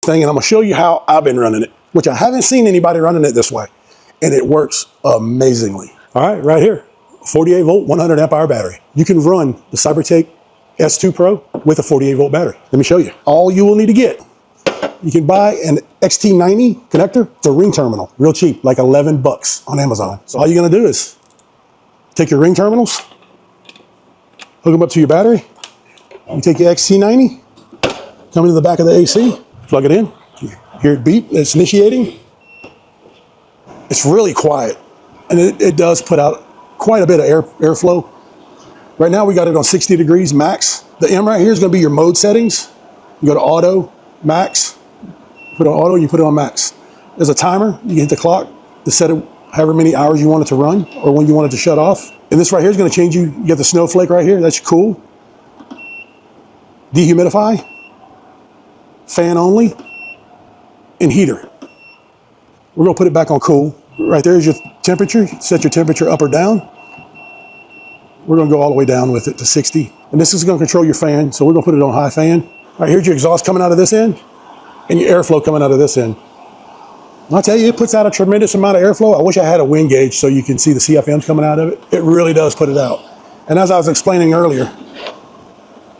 thing, and I'm gonna show you how I've been running it, which I haven't seen anybody running it this way, and it works amazingly. All right, right here, 48 volt, 100 amp hour battery. You can run the CYBERTAKE S2 Pro with a 48 volt battery. Let me show you. All you will need to get, you can buy an XT90 connector. It's a ring terminal, real cheap, like 11 bucks on Amazon. So all you're gonna do is take your ring terminals, hook them up to your battery. You take your XT90, come into the back of the AC, plug it in, you hear it beep, it's initiating. It's really quiet, and it does put out quite a bit of airflow. Right now we got it on 60 degrees max. The M right here is gonna be your mode settings. You go to auto, max, put it on auto, you put it on max. There's a timer, you hit the clock to set it however many hours you want it to run or when you want it to shut off. And this right here is gonna change you get the snowflake right here, that's cool. Dehumidify, fan only, and heater. We're gonna put it back on cool. Right there is your temperature, set your temperature up or down. We're gonna go all the way down with it to 60. And this is gonna control your fan, so we're gonna put it on high fan. All right, here's your exhaust coming out of this end, and your airflow coming out of this end. And I'll tell you, it puts out a tremendous amount of airflow. I wish I had a wind gauge so you can see the CFMs coming out of it. It really does put it out. And as I was explaining earlier,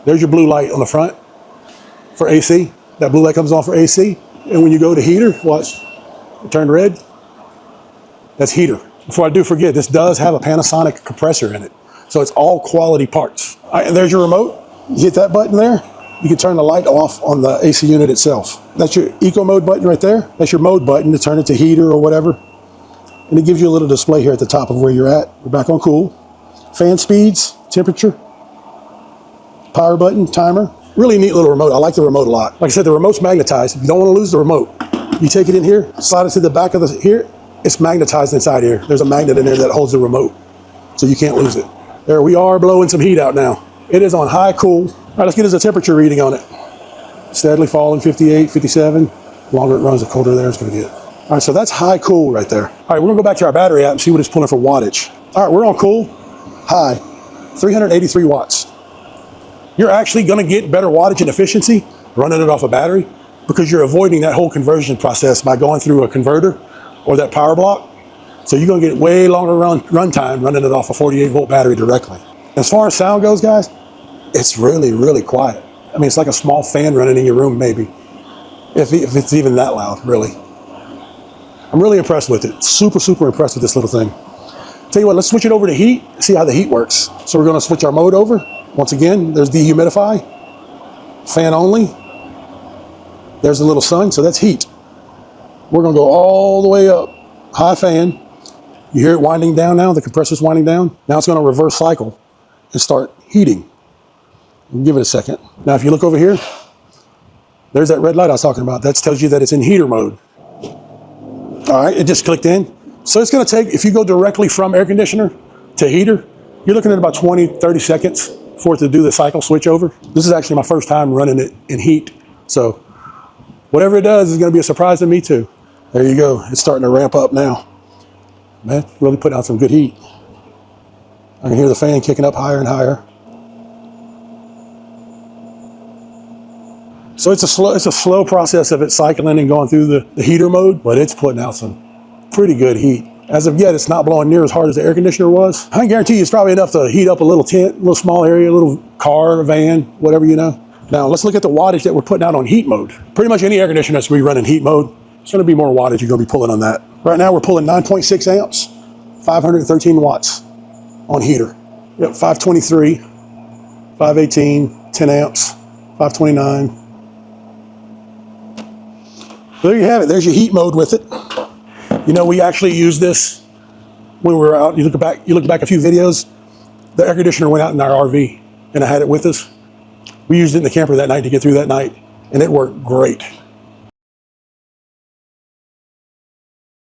there's your blue light on the front for AC. That blue light comes on for AC. And when you go to heater, watch, it turned red. That's heater. Before I do forget, this does have a Panasonic compressor in it. So it's all quality parts. All right, and there's your remote. You hit that button there. You can turn the light off on the AC unit itself. That's your eco mode button right there. That's your mode button to turn it to heater or whatever. And it gives you a little display here at the top of where you're at. We're back on cool. Fan speeds, temperature, power button, timer. Really neat little remote. I like the remote a lot. Like I said, the remote's magnetized. If you don't want to lose the remote, you take it in here, slide it to the back of the here. It's magnetized inside here. There's a magnet in there that holds the remote, so you can't lose it. There we are blowing some heat out now. It is on high cool. All right, let's get us a temperature reading on it. Steadily falling, 58, 57. The longer it runs, the colder there it's gonna get. All right, so that's high cool right there. All right, we're gonna go back to our battery app and see what it's pulling for wattage. All right, we're on cool, high, 383 watts. You're actually gonna get better wattage and efficiency running it off a battery because you're avoiding that whole conversion process by going through a converter or that power block. So you're gonna get way longer run time running it off a 48 volt battery directly. As far as sound goes, guys, it's really, really quiet. I mean, it's like a small fan running in your room, maybe. If it's even that loud, really. I'm really impressed with it. Super, super impressed with this little thing. Tell you what, let's switch it over to heat, see how the heat works. So we're gonna switch our mode over. Once again, there's dehumidify, fan only. There's the little sun, so that's heat. We're gonna go all the way up, high fan. You hear it winding down now, the compressor's winding down. Now it's gonna reverse cycle and start heating. Give it a second. Now, if you look over here, there's that red light I was talking about. That tells you that it's in heater mode. All right, it just clicked in. So it's gonna take, if you go directly from air conditioner to heater, you're looking at about 20, 30 seconds for it to do the cycle switch over. This is actually my first time running it in heat. So whatever it does is gonna be a surprise to me too. There you go, it's starting to ramp up now. Man, really putting out some good heat. I can hear the fan kicking up higher and higher. So it's a slow process of it cycling and going through the heater mode, but it's putting out some pretty good heat. As of yet, it's not blowing near as hard as the air conditioner was. I can guarantee you it's probably enough to heat up a little tent, a little small area, a little car, a van, whatever, you know. Now let's look at the wattage that we're putting out on heat mode. Pretty much any air conditioner that's going to be running heat mode, it's going to be more wattage you're going to be pulling on that. Right now we're pulling 9.6 amps, 513 watts on heater. Yep, 523, 518, 10 amps, 529. There you have it. There's your heat mode with it. You know, we actually used this when we were out. You look back a few videos. The air conditioner went out in our RV, and I had it with us. We used it in the camper that night to get through that night, and it worked great.